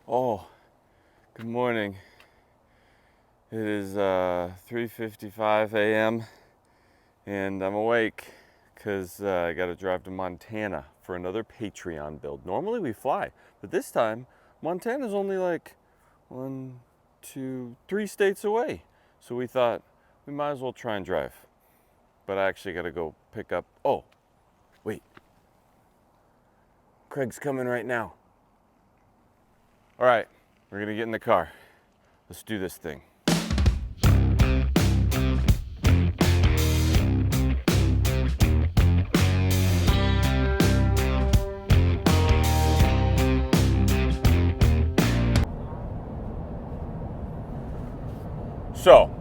Oh, good morning. It is 3:55 a.m. and I'm awake because I got to drive to Montana for another Patreon build. Normally we fly, but this time Montana's only like 1, 2, 3 states away. So we thought we might as well try and drive. But I actually got to go pick up. Oh, wait. Craig's coming right now. All right, we're gonna get in the car. Let's do this thing. So,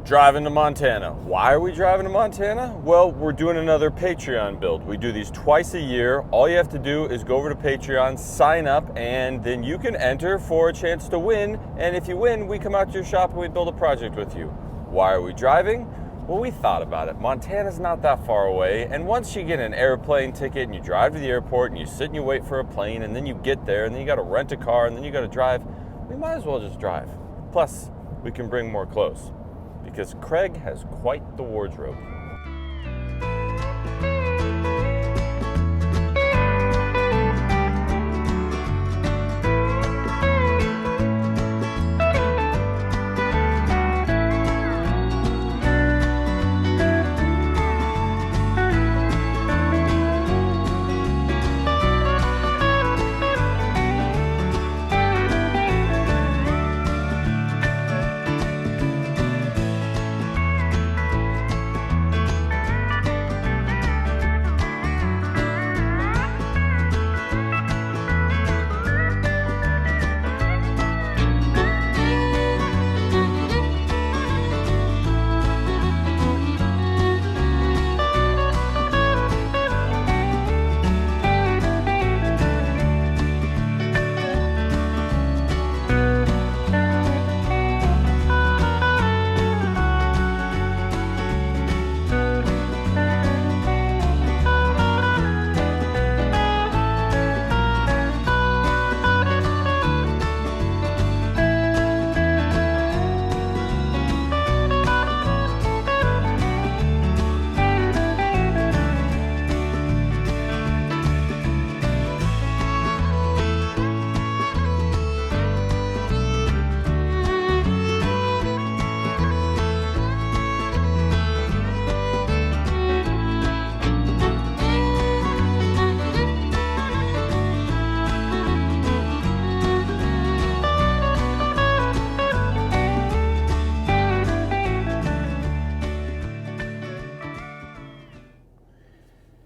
driving to Montana. Why are we driving to Montana? Well, we're doing another Patreon build. We do these twice a year. All you have to do is go over to Patreon, sign up, and then you can enter for a chance to win. And if you win, we come out to your shop and we build a project with you. Why are we driving? Well, we thought about it. Montana's not that far away, and once you get an airplane ticket and you drive to the airport and you sit and you wait for a plane, and then you get there and then you gotta rent a car and then you gotta drive, we might as well just drive. Plus, we can bring more clothes because Craig has quite the wardrobe.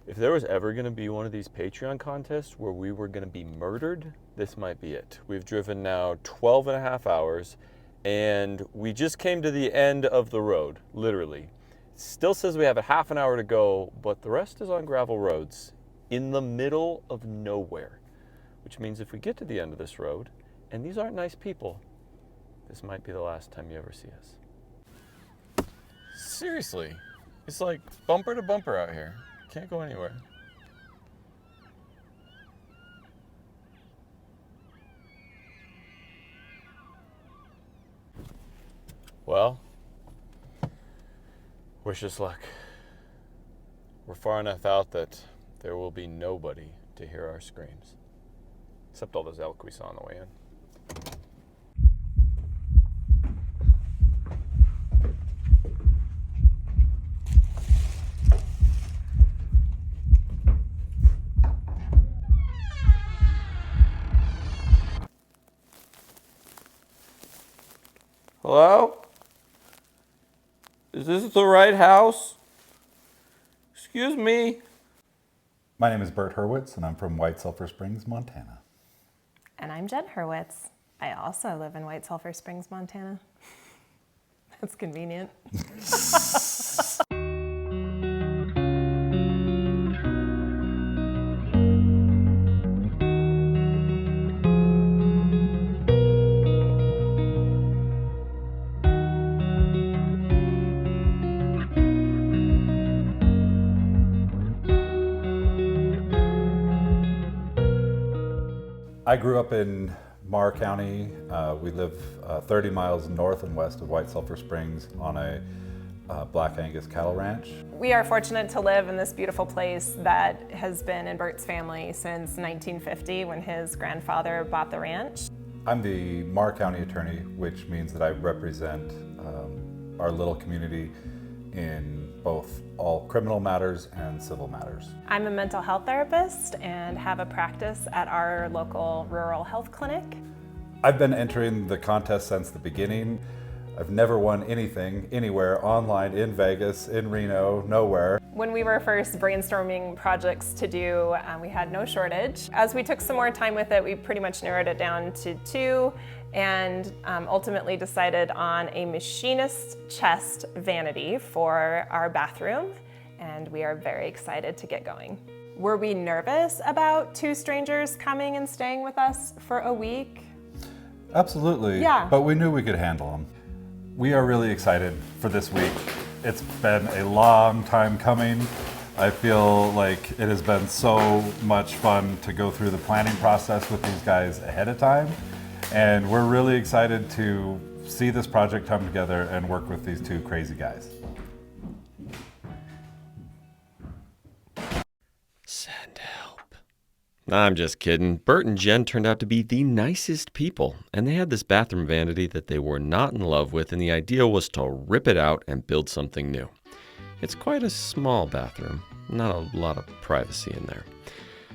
If there was ever going to be one of these Patreon contests where we were going to be murdered, this might be it. We've driven now 12 and a half hours, and we just came to the end of the road, literally. It still says we have a half an hour to go, but the rest is on gravel roads in the middle of nowhere, which means if we get to the end of this road, and these aren't nice people, this might be the last time you ever see us. Seriously, it's like bumper to bumper out here. Can't go anywhere. Well, wish us luck. We're far enough out that there will be nobody to hear our screams. Except all those elk we saw on the way in. Hello? Is this the right house? Excuse me. My name is Bert Hurwitz, and I'm from White Sulphur Springs, Montana. And I'm Jen Hurwitz. I also live in White Sulphur Springs, Montana. That's convenient. I grew up in Marr County. We live 30 miles north and west of White Sulphur Springs on a Black Angus cattle ranch. We are fortunate to live in this beautiful place that has been in Bert's family since 1950 when his grandfather bought the ranch. I'm the Marr County attorney, which means that I represent our little community in both all criminal matters and civil matters. I'm a mental health therapist and have a practice at our local rural health clinic. I've been entering the contest since the beginning. I've never won anything, anywhere, online, in Vegas, in Reno, nowhere. When we were first brainstorming projects to do, we had no shortage. As we took some more time with it, we pretty much narrowed it down to 2 and ultimately decided on a machinist chest vanity for our bathroom, and we are very excited to get going. Were we nervous about 2 strangers coming and staying with us for a week? Absolutely, Yeah. But we knew we could handle them. We are really excited for this week. It's been a long time coming. I feel like it has been so much fun to go through the planning process with these guys ahead of time. And we're really excited to see this project come together and work with these 2 crazy guys. Send help. I'm just kidding. Bert and Jen turned out to be the nicest people, and they had this bathroom vanity that they were not in love with, and the idea was to rip it out and build something new. It's quite a small bathroom, not a lot of privacy in there.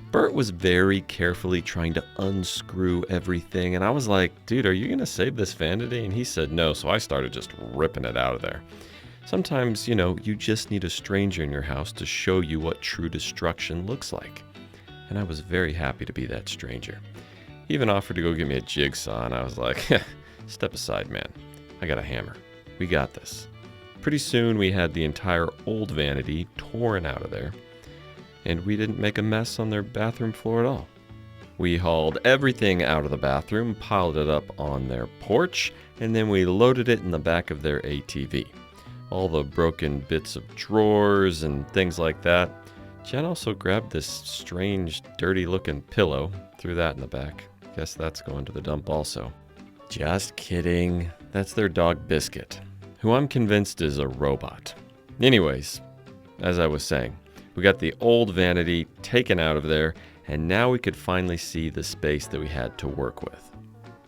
Bert was very carefully trying to unscrew everything, and I was like, dude, are you going to save this vanity? And he said no, so I started just ripping it out of there. Sometimes, you just need a stranger in your house to show you what true destruction looks like. And I was very happy to be that stranger. He even offered to go get me a jigsaw, and I was like, step aside, man. I got a hammer. We got this. Pretty soon we had the entire old vanity torn out of there, and we didn't make a mess on their bathroom floor at all. We hauled everything out of the bathroom, piled it up on their porch, and then we loaded it in the back of their ATV. All the broken bits of drawers and things like that. Jen also grabbed this strange, dirty-looking pillow, threw that in the back. Guess that's going to the dump also. Just kidding. That's their dog Biscuit, who I'm convinced is a robot. Anyways, as I was saying, we got the old vanity taken out of there, and now we could finally see the space that we had to work with.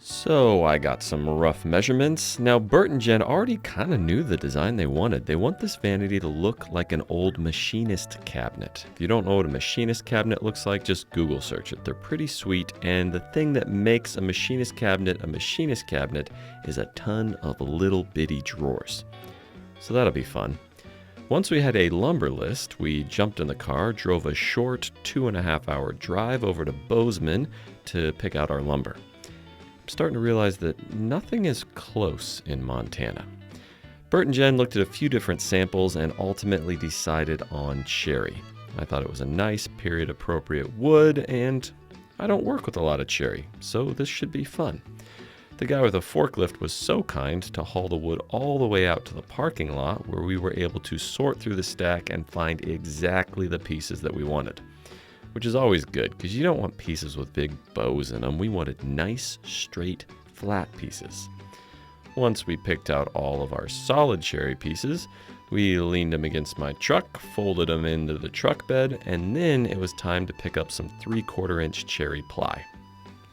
So I got some rough measurements. Now Bert and Jen already kind of knew the design they wanted. They want this vanity to look like an old machinist cabinet. If you don't know what a machinist cabinet looks like, just Google search it. They're pretty sweet, and the thing that makes a machinist cabinet is a ton of little bitty drawers. So that'll be fun. Once we had a lumber list, we jumped in the car, drove a short 2.5-hour drive over to Bozeman to pick out our lumber. I'm starting to realize that nothing is close in Montana. Bert and Jen looked at a few different samples and ultimately decided on cherry. I thought it was a nice period-appropriate wood, and I don't work with a lot of cherry, so this should be fun. The guy with a forklift was so kind to haul the wood all the way out to the parking lot, where we were able to sort through the stack and find exactly the pieces that we wanted. Which is always good, because you don't want pieces with big bows in them. We wanted nice, straight, flat pieces. Once we picked out all of our solid cherry pieces, we leaned them against my truck, folded them into the truck bed, and then it was time to pick up some 3/4-inch cherry ply.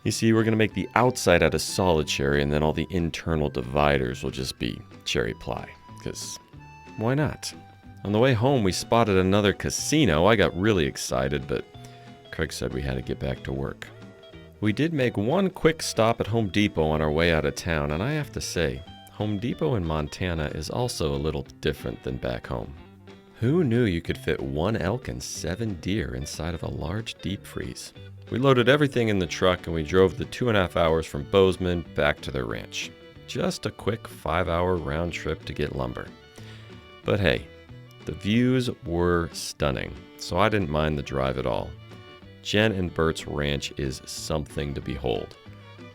You see, we're going to make the outside out of solid cherry, and then all the internal dividers will just be cherry ply, because why not? On the way home, we spotted another casino. I got really excited, but Craig said we had to get back to work. We did make one quick stop at Home Depot on our way out of town, and I have to say, Home Depot in Montana is also a little different than back home. Who knew you could fit 1 elk and 7 deer inside of a large deep freeze? We loaded everything in the truck and we drove the 2.5 hours from Bozeman back to their ranch. Just a quick 5-hour round trip to get lumber. But hey, the views were stunning, so I didn't mind the drive at all. Jen and Bert's ranch is something to behold.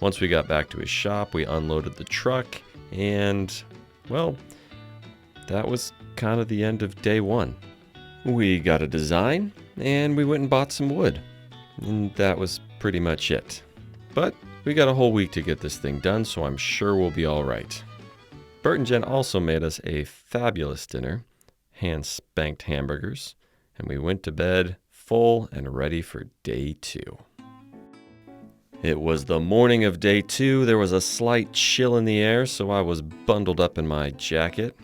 Once we got back to his shop, we unloaded the truck, and, well, that was kind of the end of day 1. We got a design, and we went and bought some wood. And that was pretty much it. But We got a whole week to get this thing done, so I'm sure we'll be all right. Bert and Jen also made us a fabulous dinner, hand-spanked hamburgers, and we went to bed full and ready for day 2. It was the morning of day 2. There was a slight chill in the air, so I was bundled up in my jacket.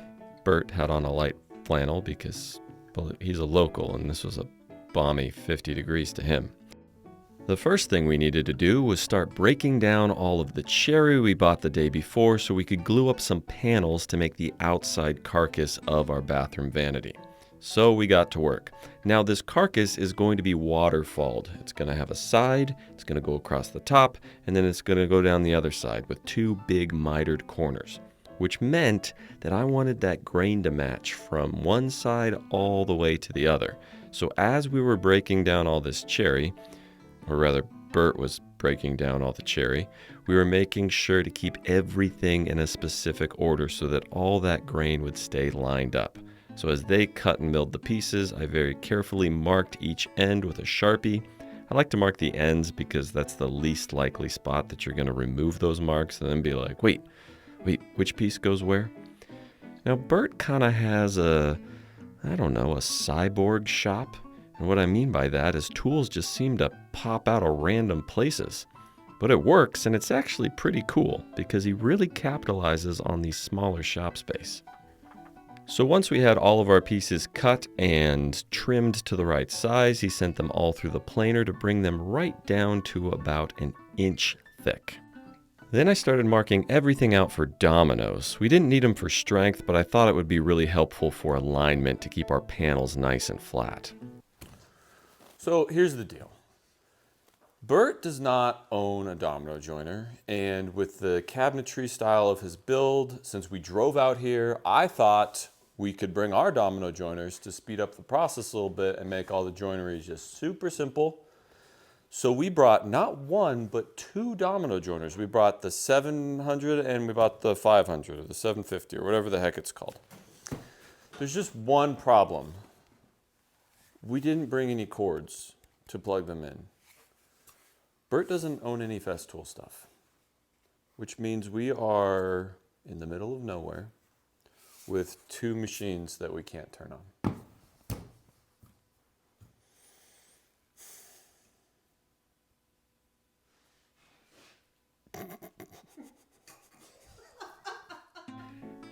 Bert had on a light flannel because, well, he's a local and this was a balmy 50 degrees to him. The first thing we needed to do was start breaking down all of the cherry we bought the day before so we could glue up some panels to make the outside carcass of our bathroom vanity. So we got to work. Now this carcass is going to be waterfalled. It's going to have a side, it's going to go across the top, and then it's going to go down the other side with 2 big mitered corners, which meant that I wanted that grain to match from one side all the way to the other. So as we were breaking down all this cherry, or rather Bert was breaking down all the cherry, we were making sure to keep everything in a specific order so that all that grain would stay lined up. So as they cut and milled the pieces, I very carefully marked each end with a Sharpie. I like to mark the ends because that's the least likely spot that you're going to remove those marks and then be like, wait, which piece goes where? Now Bert kind of has a cyborg shop. And what I mean by that is tools just seem to pop out of random places. But it works, and it's actually pretty cool because he really capitalizes on the smaller shop space. So once we had all of our pieces cut and trimmed to the right size, he sent them all through the planer to bring them right down to about an inch thick. Then I started marking everything out for dominoes. We didn't need them for strength, but I thought it would be really helpful for alignment to keep our panels nice and flat. So here's the deal. Bert does not own a domino joiner, and with the cabinetry style of his build, since we drove out here, I thought we could bring our domino joiners to speed up the process a little bit and make all the joinery just super simple. So we brought not 1, but 2 domino joiners. We brought the 700 and we bought the 500 or the 750 or whatever the heck it's called. There's just one problem. We didn't bring any cords to plug them in. Bert doesn't own any Festool stuff, which means we are in the middle of nowhere with 2 machines that we can't turn on.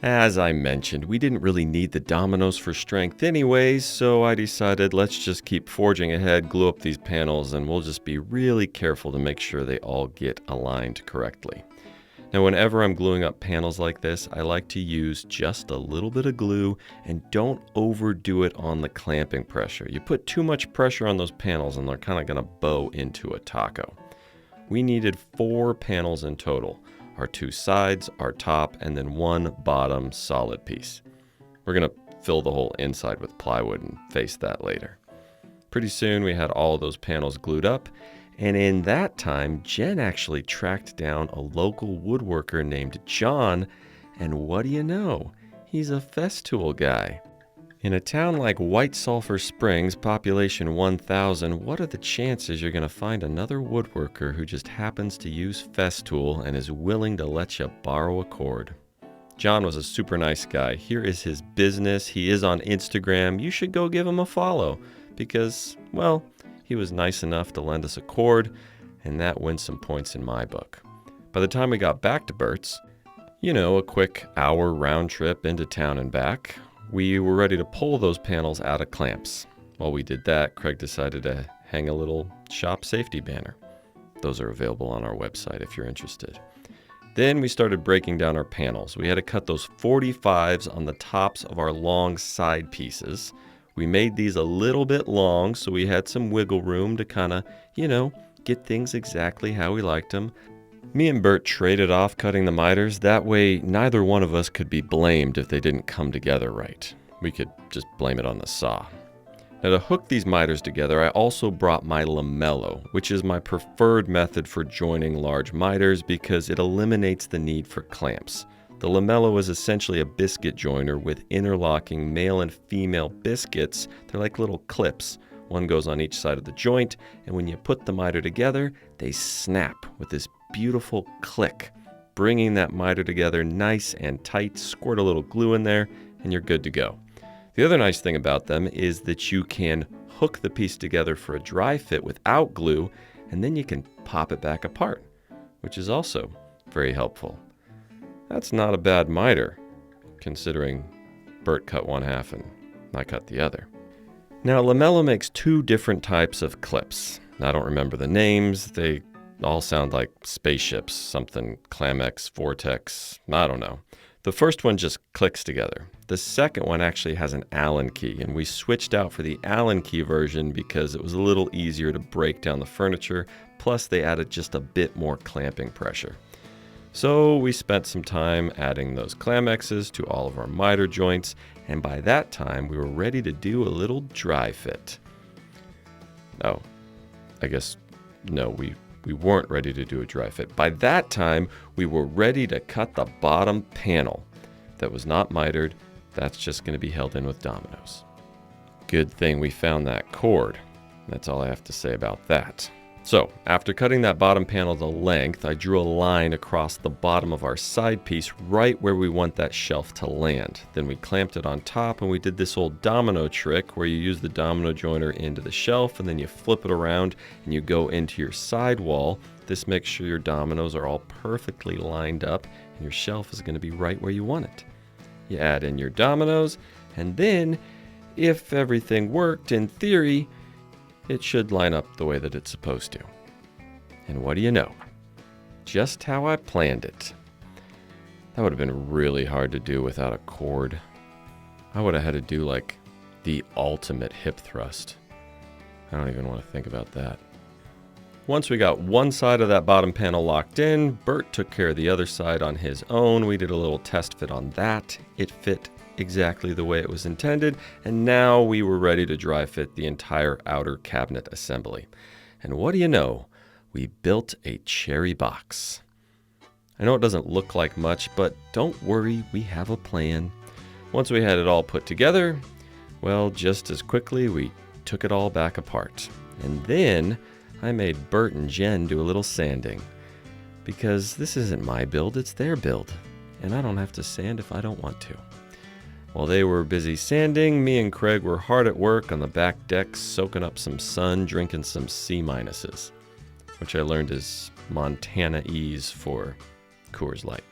As I mentioned, we didn't really need the dominoes for strength anyways, so I decided let's just keep forging ahead, glue up these panels, and we'll just be really careful to make sure they all get aligned correctly. Now, whenever I'm gluing up panels like this, I like to use just a little bit of glue and don't overdo it on the clamping pressure. You put too much pressure on those panels and they're kind of going to bow into a taco. We needed 4 panels in total. Our 2 sides, our top, and then 1 bottom solid piece. We're going to fill the whole inside with plywood and face that later. Pretty soon we had all those panels glued up, and in that time, Jen actually tracked down a local woodworker named John, and what do you know? He's a Festool guy. In a town like White Sulphur Springs, population 1,000, what are the chances you're going to find another woodworker who just happens to use Festool and is willing to let you borrow a cord? John was a super nice guy. Here is his business. He is on Instagram. You should go give him a follow because, well, he was nice enough to lend us a cord, and that wins some points in my book. By the time we got back to Bert's, a quick hour round trip into town and back, we were ready to pull those panels out of clamps. While we did that, Craig decided to hang a little shop safety banner. Those are available on our website if you're interested. Then we started breaking down our panels. We had to cut those 45s on the tops of our long side pieces. We made these a little bit long so we had some wiggle room to kind of, get things exactly how we liked them. Me and Bert traded off cutting the miters. That way, neither one of us could be blamed if they didn't come together right. We could just blame it on the saw. Now, to hook these miters together, I also brought my lamello, which is my preferred method for joining large miters because it eliminates the need for clamps. The lamello is essentially a biscuit joiner with interlocking male and female biscuits. They're like little clips. One goes on each side of the joint, and when you put the miter together, they snap with this beautiful click, bringing that miter together nice and tight. Squirt a little glue in there and you're good to go. The other nice thing about them is that you can hook the piece together for a dry fit without glue, and then you can pop it back apart, which is also very helpful. That's not a bad miter, considering Bert cut one half and I cut the other. Now, Lamello makes two different types of clips. I don't remember the names. They all sound like spaceships, something Clamex, Vortex, I don't know. The first one just clicks together. The second one actually has an Allen key, and we switched out for the Allen key version because it was a little easier to break down the furniture, plus they added just a bit more clamping pressure. So we spent some time adding those Clamexes to all of our miter joints, and by that time we were ready to do a little dry fit. Oh, I guess, no, we weren't ready to do a dry fit. By that time, we were ready to cut the bottom panel that was not mitered. That's just going to be held in with dominoes. Good thing we found that cord. That's all I have to say about that. So, after cutting that bottom panel to length, I drew a line across the bottom of our side piece right where we want that shelf to land. Then we clamped it on top, and we did this old domino trick where you use the domino joiner into the shelf and then you flip it around and you go into your side wall. This makes sure your dominoes are all perfectly lined up and your shelf is going to be right where you want it. You add in your dominoes, and then, if everything worked in theory, it should line up the way that it's supposed to. And what do you know? Just how I planned it. That would have been really hard to do without a cord. I would have had to do like the ultimate hip thrust. I don't even want to think about that. Once we got one side of that bottom panel locked in, Bert took care of the other side on his own. We did a little test fit on that. It fit exactly the way it was intended, and now we were ready to dry fit the entire outer cabinet assembly. And what do you know? We built a cherry box. I know it doesn't look like much, but don't worry, we have a plan. Once we had it all put together, well, just as quickly we took it all back apart. And then I made Bert and Jen do a little sanding, because this isn't my build, it's their build, and I don't have to sand if I don't want to. While they were busy sanding, me and Craig were hard at work on the back deck, soaking up some sun, drinking some C-, which I learned is Montana-ese for Coors Light.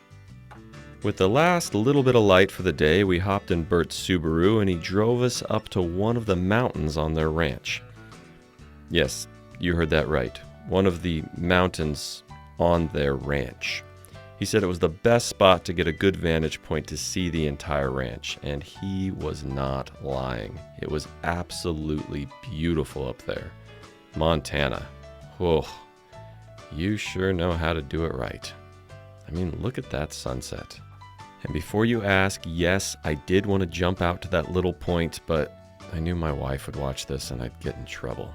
With the last little bit of light for the day, we hopped in Bert's Subaru and he drove us up to one of the mountains on their ranch. Yes, you heard that right. One of the mountains on their ranch. He said it was the best spot to get a good vantage point to see the entire ranch, and he was not lying. It was absolutely beautiful up there. Montana. Oh, you sure know how to do it right. I mean, look at that sunset. And before you ask, yes, I did want to jump out to that little point, but I knew my wife would watch this and I'd get in trouble.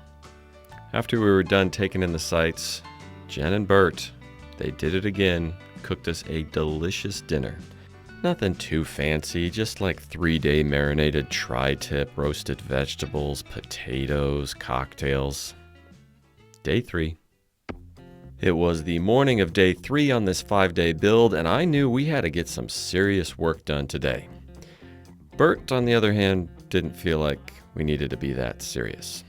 After we were done taking in the sights, Jen and Bert, they did it again, cooked us a delicious dinner. Nothing too fancy, just like 3-day marinated tri-tip, roasted vegetables, potatoes, cocktails. Day 3. It was the morning of day 3 on this 5-day build, and I knew we had to get some serious work done today. Bert, on the other hand, didn't feel like we needed to be that serious.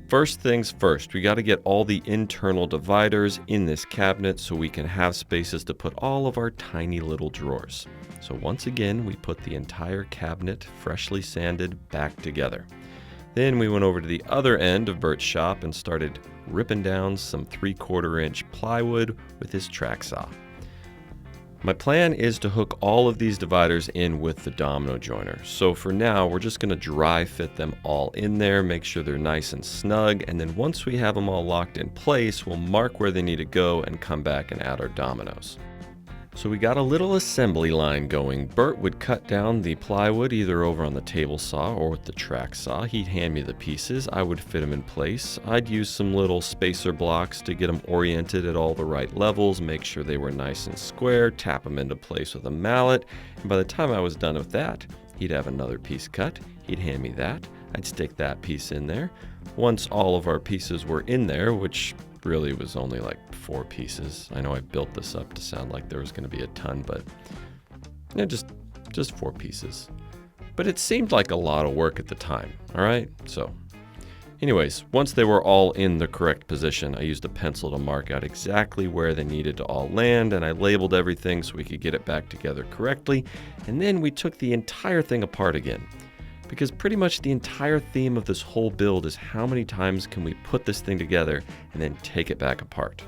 First things first, we got to get all the internal dividers in this cabinet so we can have spaces to put all of our tiny little drawers. So once again, we put the entire cabinet, freshly sanded, back together. Then we went over to the other end of Bert's shop and started ripping down some 3/4-inch plywood with his track saw. My plan is to hook all of these dividers in with the domino joiner. So for now, we're just going to dry fit them all in there, make sure they're nice and snug, and then once we have them all locked in place, we'll mark where they need to go and come back and add our dominoes. So we got a little assembly line going. Bert would cut down the plywood either over on the table saw or with the track saw. He'd hand me the pieces. I would fit them in place. I'd use some little spacer blocks to get them oriented at all the right levels, make sure they were nice and square, tap them into place with a mallet. And by the time I was done with that, he'd have another piece cut. He'd hand me that. I'd stick that piece in there. Once all of our pieces were in there, which really was only like 4 pieces. I know I built this up to sound like there was going to be a ton, but yeah, just 4 pieces. But it seemed like a lot of work at the time, all right? So anyways, once they were all in the correct position, I used a pencil to mark out exactly where they needed to all land, and I labeled everything so we could get it back together correctly. And then we took the entire thing apart again. Because pretty much the entire theme of this whole build is how many times can we put this thing together and then take it back apart.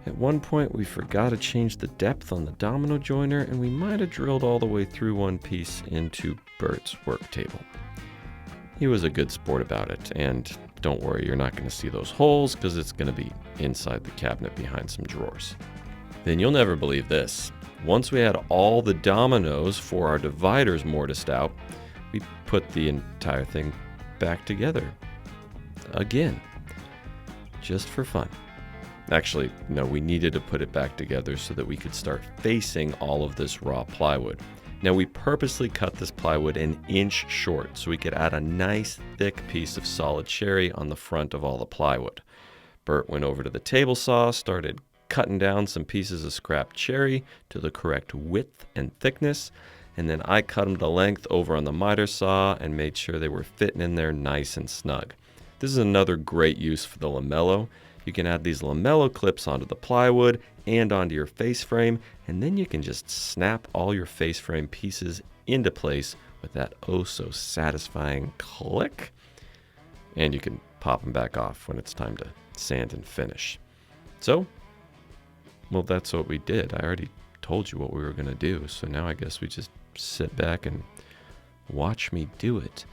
At one point we forgot to change the depth on the domino joiner, and we might have drilled all the way through one piece into Bert's work table. He was a good sport about it, and don't worry, you're not going to see those holes because it's going to be inside the cabinet behind some drawers. Then you'll never believe this. Once we had all the dominoes for our dividers mortised out, we put the entire thing back together again, just for fun. Actually, no, we needed to put it back together so that we could start facing all of this raw plywood. Now, we purposely cut this plywood an inch short so we could add a nice thick piece of solid cherry on the front of all the plywood. Bert went over to the table saw, started cutting down some pieces of scrap cherry to the correct width and thickness, and then I cut them to length over on the miter saw and made sure they were fitting in there nice and snug. This is another great use for the lamello. You can add these lamello clips onto the plywood and onto your face frame, and then you can just snap all your face frame pieces into place with that oh so satisfying click. And you can pop them back off when it's time to sand and finish. So, well, that's what we did. I already told you what we were going to do, so now I guess we just sit back and watch me do it.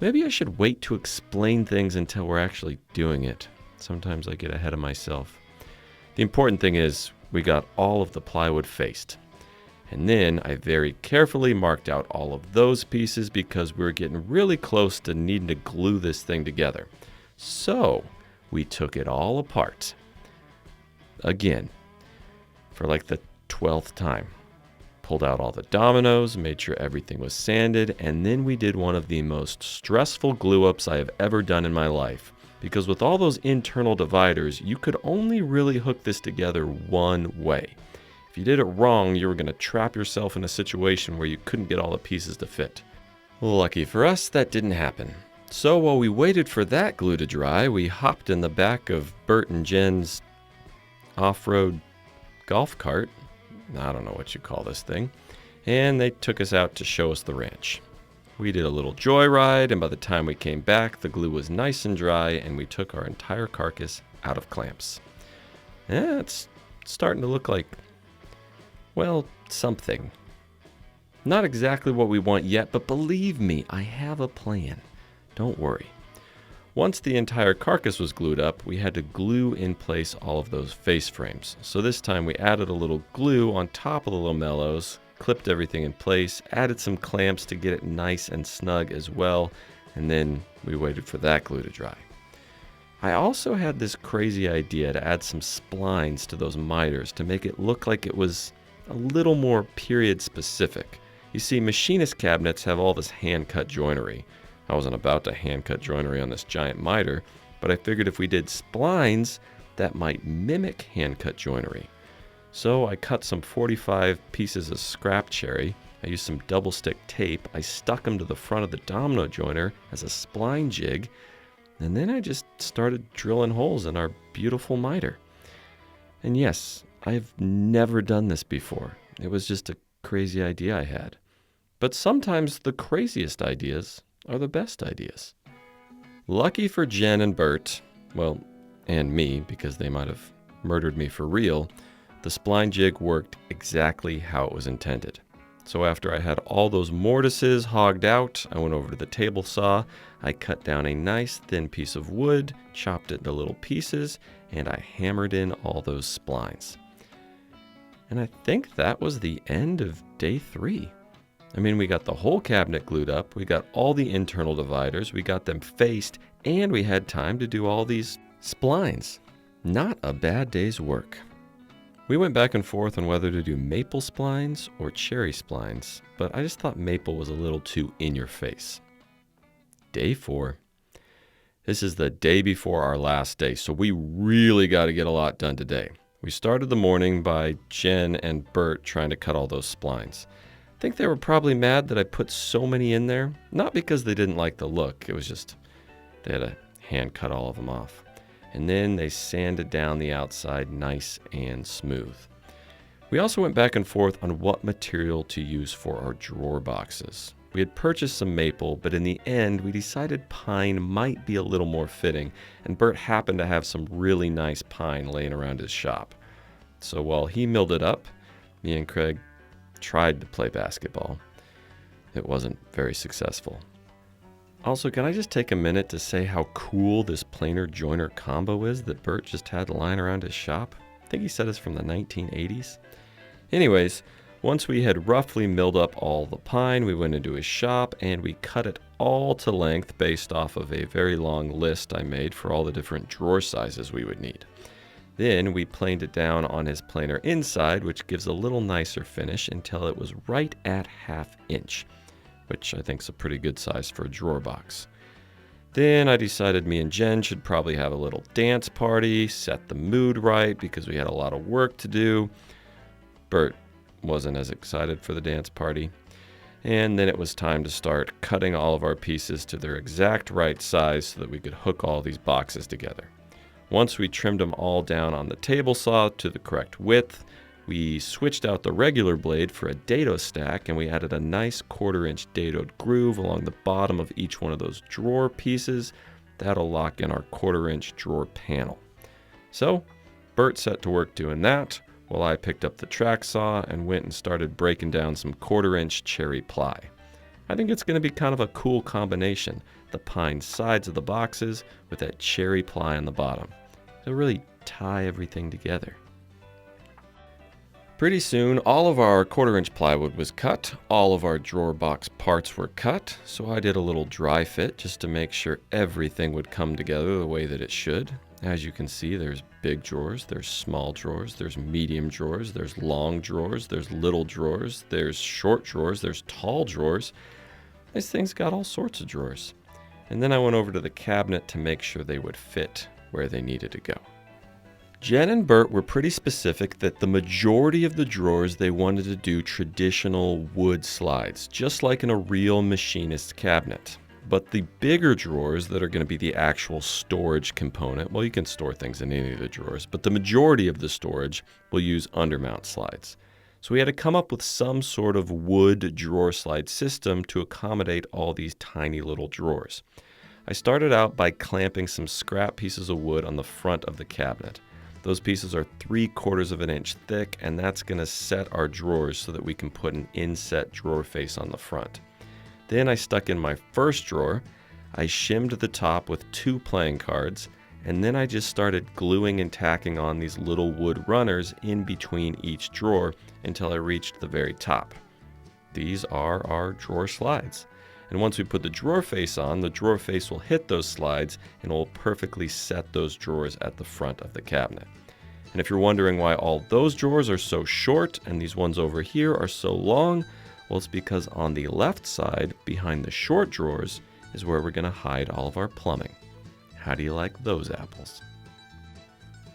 Maybe I should wait to explain things until we're actually doing it. Sometimes I get ahead of myself. The important thing is we got all of the plywood faced. And then I very carefully marked out all of those pieces because we were getting really close to needing to glue this thing together. So we took it all apart. Again, for like the 12th time. Pulled out all the dominoes, made sure everything was sanded, and then we did one of the most stressful glue ups I have ever done in my life. Because with all those internal dividers, you could only really hook this together one way. If you did it wrong, you were going to trap yourself in a situation where you couldn't get all the pieces to fit. Lucky for us, that didn't happen. So while we waited for that glue to dry, we hopped in the back of Bert and Jen's off-road golf cart. I don't know what you call this thing. And they took us out to show us the ranch. We did a little joyride, and by the time we came back, the glue was nice and dry, and we took our entire carcass out of clamps. It's starting to look like, well, something. Not exactly what we want yet, but believe me, I have a plan. Don't worry. Once the entire carcass was glued up, we had to glue in place all of those face frames. So this time we added a little glue on top of the lamellos, clipped everything in place, added some clamps to get it nice and snug as well, and then we waited for that glue to dry. I also had this crazy idea to add some splines to those miters to make it look like it was a little more period specific. You see, machinist cabinets have all this hand-cut joinery. I wasn't about to hand-cut joinery on this giant miter, but I figured if we did splines, that might mimic hand-cut joinery. So I cut some 45 pieces of scrap cherry, I used some double stick tape, I stuck them to the front of the domino joiner as a spline jig, and then I just started drilling holes in our beautiful miter. And yes, I've never done this before. It was just a crazy idea I had. But sometimes the craziest ideas are the best ideas. Lucky for Jen and Bert, well, and me, because they might have murdered me for real, the spline jig worked exactly how it was intended. So after I had all those mortises hogged out, I went over to the table saw, I cut down a nice thin piece of wood, chopped it into little pieces, and I hammered in all those splines. And I think that was the end of day 3. I mean, we got the whole cabinet glued up, we got all the internal dividers, we got them faced, and we had time to do all these splines. Not a bad day's work. We went back and forth on whether to do maple splines or cherry splines, but I just thought maple was a little too in your face. Day 4. This is the day before our last day, so we really got to get a lot done today. We started the morning by Jen and Bert trying to cut all those splines. I think they were probably mad that I put so many in there, not because they didn't like the look, it was just they had to hand cut all of them off. And then they sanded down the outside nice and smooth. We also went back and forth on what material to use for our drawer boxes. We had purchased some maple, but in the end, we decided pine might be a little more fitting, and Bert happened to have some really nice pine laying around his shop. So while he milled it up, me and Craig tried to play basketball. It wasn't very successful. Also, can I just take a minute to say how cool this planer joiner combo is that Bert just had lying around his shop? I think he said it's from the 1980s. Anyways, once we had roughly milled up all the pine, we went into his shop and we cut it all to length based off of a very long list I made for all the different drawer sizes we would need. Then we planed it down on his planer inside, which gives a little nicer finish until it was right at 1/2 inch, which I think is a pretty good size for a drawer box. Then I decided me and Jen should probably have a little dance party, set the mood right because we had a lot of work to do. Bert wasn't as excited for the dance party. And then it was time to start cutting all of our pieces to their exact right size so that we could hook all these boxes together. Once we trimmed them all down on the table saw to the correct width, we switched out the regular blade for a dado stack and we added a nice 1/4 inch dadoed groove along the bottom of each one of those drawer pieces. That'll lock in our 1/4 inch drawer panel. So Bert set to work doing that, while I picked up the track saw and went and started breaking down some 1/4 inch cherry ply. I think it's going to be kind of a cool combination, the pine sides of the boxes with that cherry ply on the bottom. It'll really tie everything together. Pretty soon, all of our 1/4 inch plywood was cut, all of our drawer box parts were cut, so I did a little dry fit just to make sure everything would come together the way that it should. As you can see, there's big drawers, there's small drawers, there's medium drawers, there's long drawers, there's little drawers, there's short drawers, there's tall drawers. This thing's got all sorts of drawers. And then I went over to the cabinet to make sure they would fit where they needed to go. Jen and Bert were pretty specific that the majority of the drawers they wanted to do traditional wood slides, just like in a real machinist cabinet. But the bigger drawers that are going to be the actual storage component, well, you can store things in any of the drawers, but the majority of the storage will use undermount slides. So we had to come up with some sort of wood drawer slide system to accommodate all these tiny little drawers. I started out by clamping some scrap pieces of wood on the front of the cabinet. Those pieces are 3/4 of an inch thick, and that's going to set our drawers so that we can put an inset drawer face on the front. Then I stuck in my first drawer, I shimmed the top with 2 playing cards, and then I just started gluing and tacking on these little wood runners in between each drawer until I reached the very top. These are our drawer slides. And once we put the drawer face on, the drawer face will hit those slides and will perfectly set those drawers at the front of the cabinet. And if you're wondering why all those drawers are so short and these ones over here are so long, well, it's because on the left side, behind the short drawers, is where we're going to hide all of our plumbing. How do you like those apples?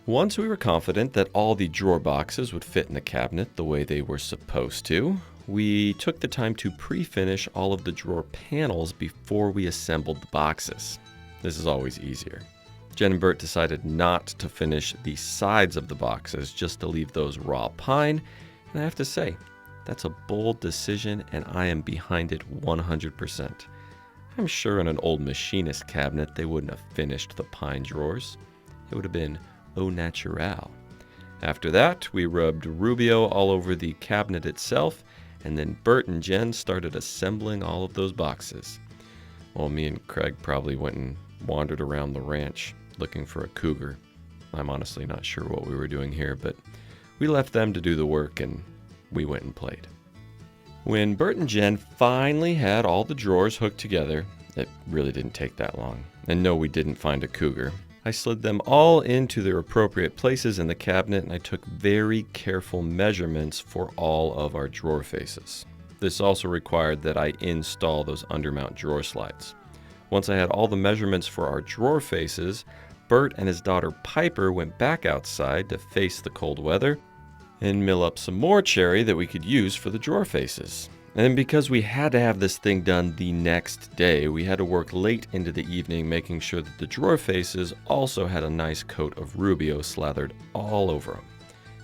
Once we were confident that all the drawer boxes would fit in the cabinet the way they were supposed to, we took the time to pre-finish all of the drawer panels before we assembled the boxes. This is always easier. Jen and Bert decided not to finish the sides of the boxes, just to leave those raw pine, and I have to say, that's a bold decision, and I am behind it 100%. I'm sure in an old machinist cabinet they wouldn't have finished the pine drawers. It would have been au naturel. After that, we rubbed Rubio all over the cabinet itself, and then Bert and Jen started assembling all of those boxes. Well, me and Craig probably went and wandered around the ranch looking for a cougar. I'm honestly not sure what we were doing here, but we left them to do the work and we went and played. When Bert and Jen finally had all the drawers hooked together, it really didn't take that long. And no, we didn't find a cougar. I slid them all into their appropriate places in the cabinet, and I took very careful measurements for all of our drawer faces. This also required that I install those undermount drawer slides. Once I had all the measurements for our drawer faces, Bert and his daughter Piper went back outside to face the cold weather and mill up some more cherry that we could use for the drawer faces. And because we had to have this thing done the next day, we had to work late into the evening making sure that the drawer faces also had a nice coat of Rubio slathered all over them.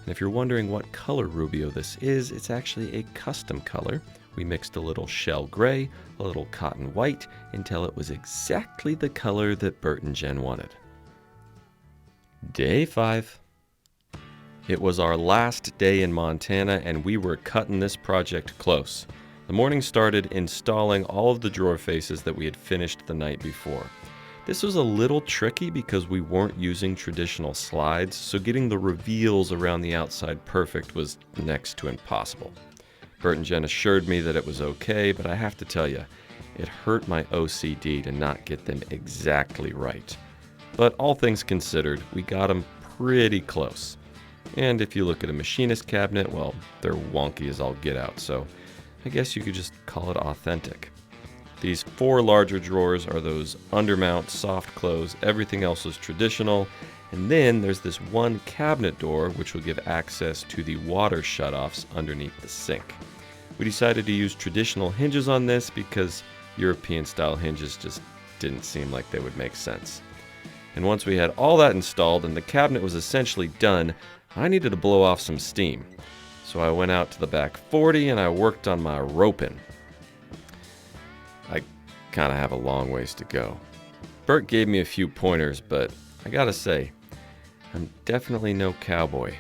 And if you're wondering what color Rubio this is, it's actually a custom color. We mixed a little shell gray, a little cotton white, until it was exactly the color that Bert and Jen wanted. Day 5. It was our last day in Montana, and we were cutting this project close. The morning started installing all of the drawer faces that we had finished the night before. This was a little tricky because we weren't using traditional slides, so getting the reveals around the outside perfect was next to impossible. Bert and Jen assured me that it was okay, but I have to tell you, it hurt my OCD to not get them exactly right. But all things considered, we got them pretty close. And if you look at a machinist cabinet, well, they're wonky as all get out, so I guess you could just call it authentic. These 4 larger drawers are those undermount, soft close, everything else is traditional, and then there's this one cabinet door which will give access to the water shutoffs underneath the sink. We decided to use traditional hinges on this because European style hinges just didn't seem like they would make sense. And once we had all that installed and the cabinet was essentially done, I needed to blow off some steam. So I went out to the back 40 and I worked on my roping. I kind of have a long ways to go. Bert gave me a few pointers, but I gotta say, I'm definitely no cowboy.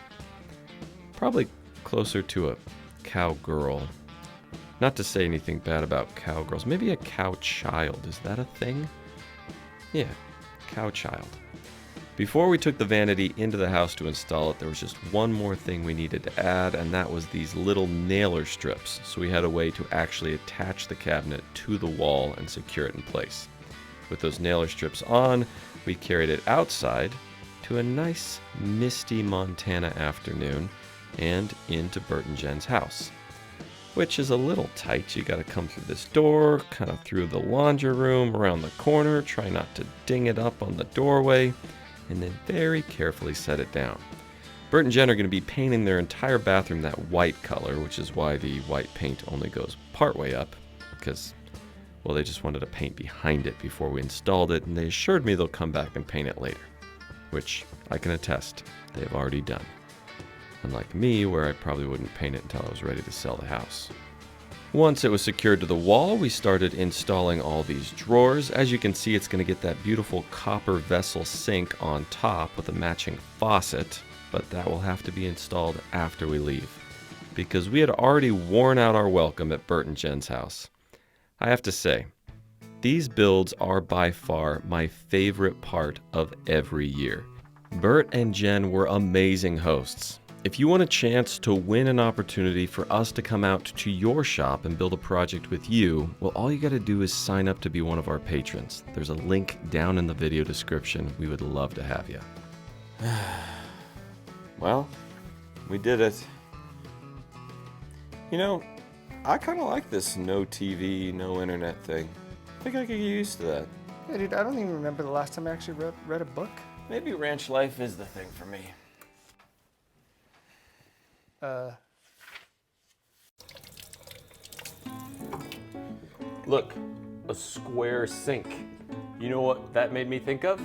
Probably closer to a cowgirl. Not to say anything bad about cowgirls. Maybe a cow child. Is that a thing? Yeah, cow child. Before we took the vanity into the house to install it, there was just one more thing we needed to add, and that was these little nailer strips, so we had a way to actually attach the cabinet to the wall and secure it in place. With those nailer strips on, we carried it outside to a nice misty Montana afternoon and into Bert and Jen's house, which is a little tight. You gotta come through this door, kind of through the laundry room, around the corner, try not to ding it up on the doorway, and then very carefully set it down. Bert and Jen are going to be painting their entire bathroom that white color, which is why the white paint only goes partway up, because, well, they just wanted to paint behind it before we installed it, and they assured me they'll come back and paint it later, which I can attest they've already done. Unlike me, where I probably wouldn't paint it until I was ready to sell the house. Once it was secured to the wall, we started installing all these drawers. As you can see, it's going to get that beautiful copper vessel sink on top with a matching faucet, but that will have to be installed after we leave, because we had already worn out our welcome at Bert and Jen's house. I have to say, these builds are by far my favorite part of every year. Bert and Jen were amazing hosts. If you want a chance to win an opportunity for us to come out to your shop and build a project with you, well, all you got to do is sign up to be one of our patrons. There's a link down in the video description. We would love to have you. Well, we did it. You know, I kind of like this no TV, no internet thing. I think I could get used to that. Yeah, dude, I don't even remember the last time I actually read a book. Maybe ranch life is the thing for me. Look, a square sink. You know what that made me think of?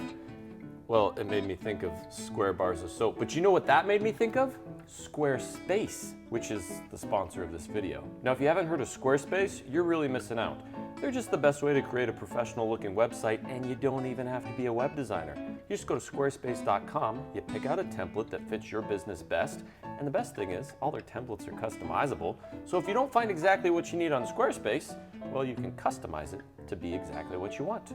Well, it made me think of square bars of soap, but you know what that made me think of? Squarespace, which is the sponsor of this video. Now, if you haven't heard of Squarespace, you're really missing out. They're just the best way to create a professional looking website, and you don't even have to be a web designer. You just go to squarespace.com, you pick out a template that fits your business best, and the best thing is, all their templates are customizable, so if you don't find exactly what you need on Squarespace, well, you can customize it to be exactly what you want.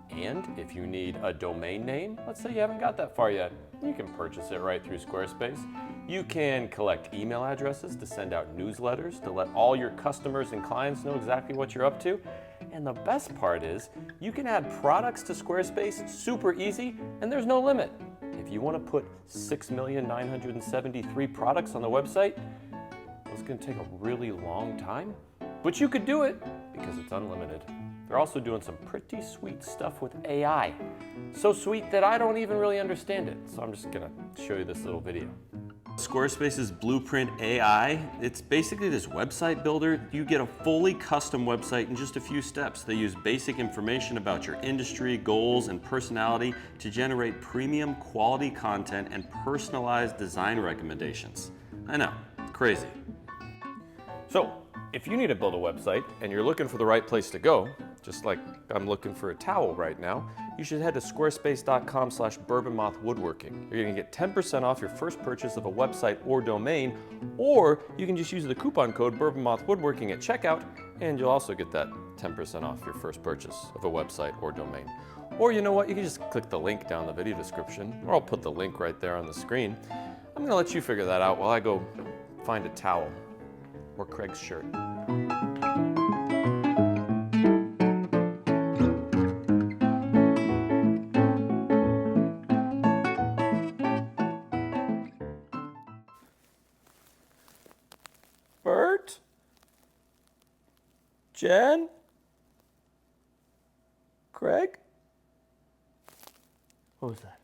And if you need a domain name, let's say you haven't got that far yet, you can purchase it right through Squarespace. You can collect email addresses to send out newsletters to let all your customers and clients know exactly what you're up to. And the best part is, you can add products to Squarespace super easy, and there's no limit. If you want to put 6,973 products on the website, well, it's going to take a really long time, but you could do it because it's unlimited. They're also doing some pretty sweet stuff with AI. So sweet that I don't even really understand it. So I'm just gonna show you this little video. Squarespace's Blueprint AI, it's basically this website builder. You get a fully custom website in just a few steps. They use basic information about your industry, goals, and personality to generate premium quality content and personalized design recommendations. I know, crazy. So, if you need to build a website and you're looking for the right place to go, just like I'm looking for a towel right now, you should head to squarespace.com/bourbonmothwoodworking. You're gonna get 10% off your first purchase of a website or domain, or you can just use the coupon code bourbonmothwoodworking at checkout, and you'll also get that 10% off your first purchase of a website or domain. Or you know what, you can just click the link down the video description, or I'll put the link right there on the screen. I'm gonna let you figure that out while I go find a towel or Craig's shirt. Bert? Jen? Craig? What was that?